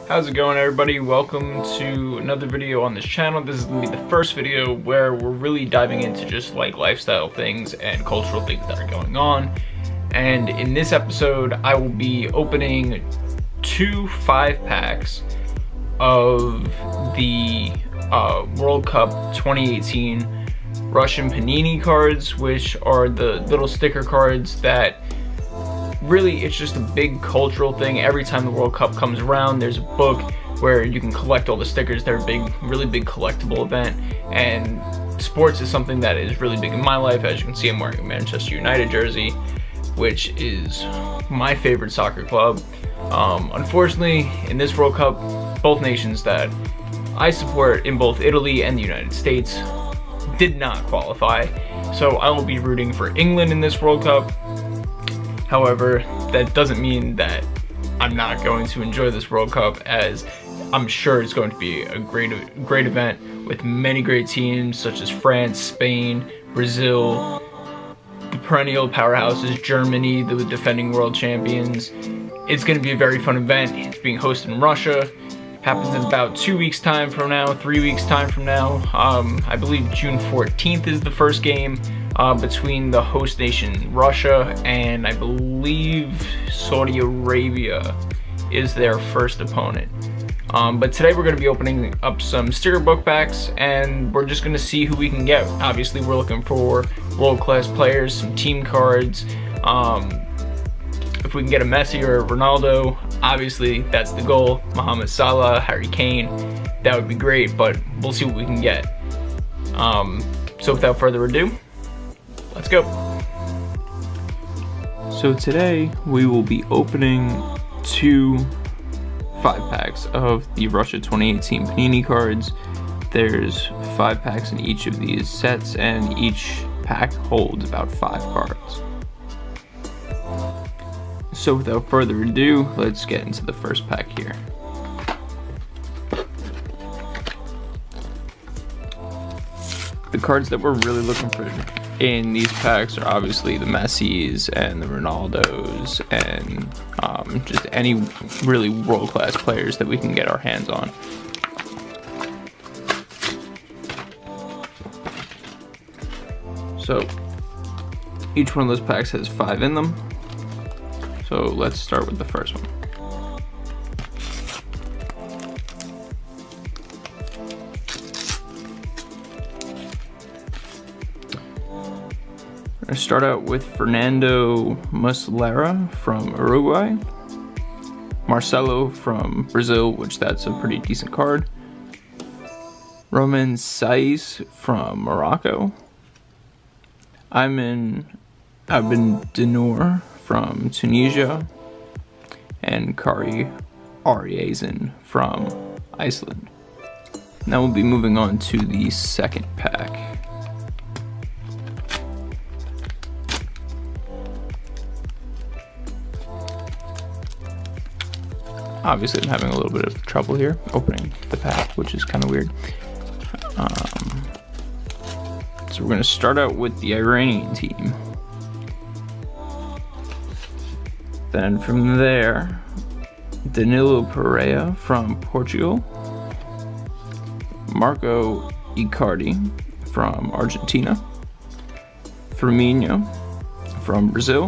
How's it going, everybody? Welcome to another video on this channel. This is going to be the first video where we're really diving into just like lifestyle things and cultural things that are going on. And in this episode, I will be opening 2 5-packs of the World Cup 2018 Russian Panini cards, which are the little sticker cards that really, it's just a big cultural thing. Every time the World Cup comes around, there's a book where you can collect all the stickers. They're a really big collectible event, and sports is something that is really big in my life. As you can see, I'm wearing a Manchester United jersey, which is my favorite soccer club. Unfortunately, in this World Cup, both nations that I support in both Italy and the United States did not qualify, so I will be rooting for England in this World Cup. However, that doesn't mean that I'm not going to enjoy this World Cup, as I'm sure it's going to be a great event with many great teams such as France, Spain, Brazil, the perennial powerhouses, Germany, the defending world champions. It's going to be a very fun event. It's being hosted in Russia. Happens in about 2 weeks time from now, 3 weeks time from now. I believe June 14th is the first game between the host nation Russia and I believe Saudi Arabia is their first opponent. But today we're going to be opening up some sticker book packs, and we're just going to see who we can get. Obviously, we're looking for world-class players, some team cards. If we can get a Messi or a Ronaldo, obviously that's the goal. Mohamed Salah, Harry Kane, that would be great, but we'll see what we can get. So without further ado, let's go. So today we will be opening 2 5-packs of the Russia 2018 Panini cards. There's 5 packs in each of these sets, and each pack holds about 5 cards. So without further ado, let's get into the first pack here. The cards that we're really looking for in these packs are obviously the Messis and the Ronaldos and just any really world-class players that we can get our hands on. So each one of those packs has 5 in them. So let's start with the first one. We're gonna start out with Fernando Muslera from Uruguay, Marcelo from Brazil, which that's a pretty decent card, Roman Saiz from Morocco, Ayman Abdenour from Tunisia, and Kari Ariazen from Iceland. Now we'll be moving on to the second pack. Obviously I'm having a little bit of trouble here opening the pack, which is kind of weird. So we're going to start out with the Iranian team. Then from there, Danilo Pereira from Portugal, Marco Icardi from Argentina, Firmino from Brazil,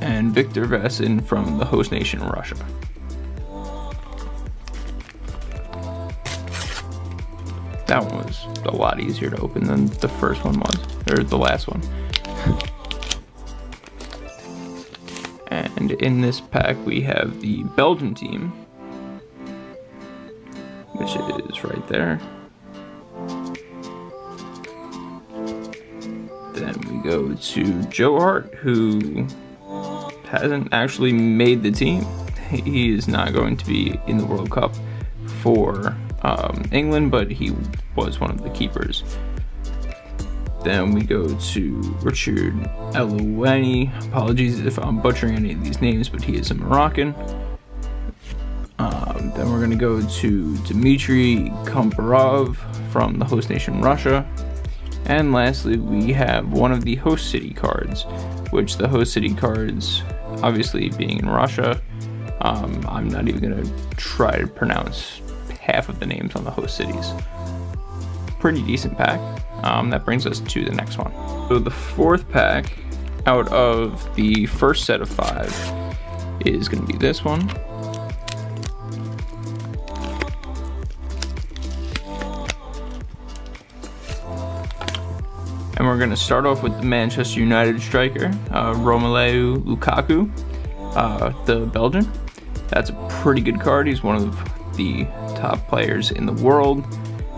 and Victor Vasin from the host nation Russia. That one was a lot easier to open than the first one was, or the last one. And in this pack we have the Belgian team, which is right there. Then we go to Joe Hart, who hasn't actually made the team. He is not going to be in the World Cup for England, but he was one of the keepers. Then we go to Richard Elouani. Apologies if I'm butchering any of these names, but he is a Moroccan. Then we're going to go to Dmitry Komparov from the host nation Russia. And lastly, we have one of the host city cards, which the host city cards, obviously being in Russia, I'm not even gonna try to pronounce half of the names on the host cities. Pretty decent pack. That brings us to the next one. So the fourth pack out of the first set of 5 is gonna be this one. And we're going to start off with the Manchester United striker, Romelu Lukaku, the Belgian. That's a pretty good card. He's one of the top players in the world,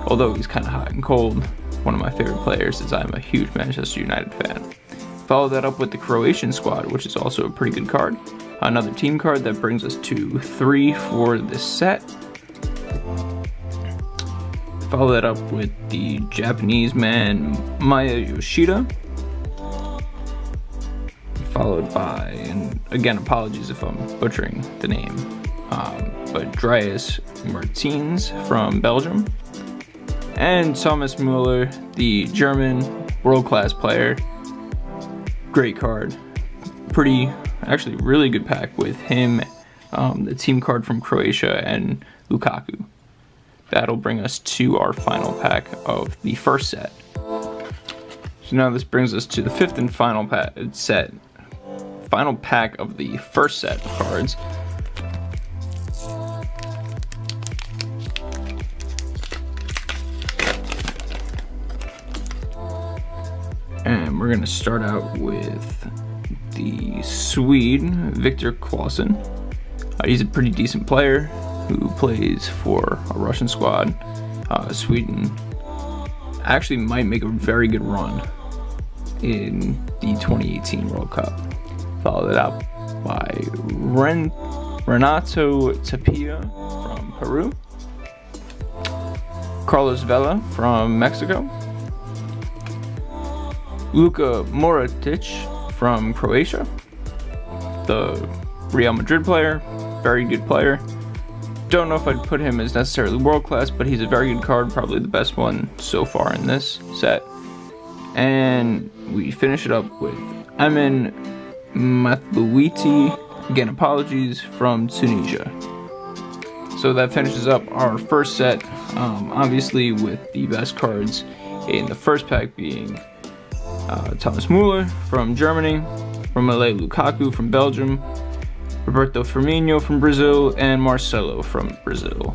although he's kind of hot and cold. One of my favorite players, as I'm a huge Manchester United fan. Follow that up with the Croatian squad, which is also a pretty good card. Another team card. That brings us to 3 for this set. Follow that up with the Japanese man Maya Yoshida, followed by, and again apologies if I'm butchering the name, but Dries Mertens from Belgium, and Thomas Muller, the German world-class player. Great card, actually really good pack with him, the team card from Croatia, and Lukaku. That'll bring us to our final pack of the first set. So now this brings us to the 5th and final pack of the first set of cards. And we're gonna start out with the Swede, Victor Claesson. He's a pretty decent player who plays for a Russian squad. Sweden actually might make a very good run in the 2018 World Cup. Follow that up by Renato Tapia from Peru, Carlos Vela from Mexico, Luka Modric from Croatia, the Real Madrid player, very good player. Don't know if I'd put him as necessarily world class, but he's a very good card, probably the best one so far in this set. And we finish it up with Amin Mathlouiti, again apologies, from Tunisia. So that finishes up our first set, obviously with the best cards in the first pack being Thomas Muller from Germany, Romelu Lukaku from Belgium, Roberto Firmino from Brazil, and Marcelo from Brazil.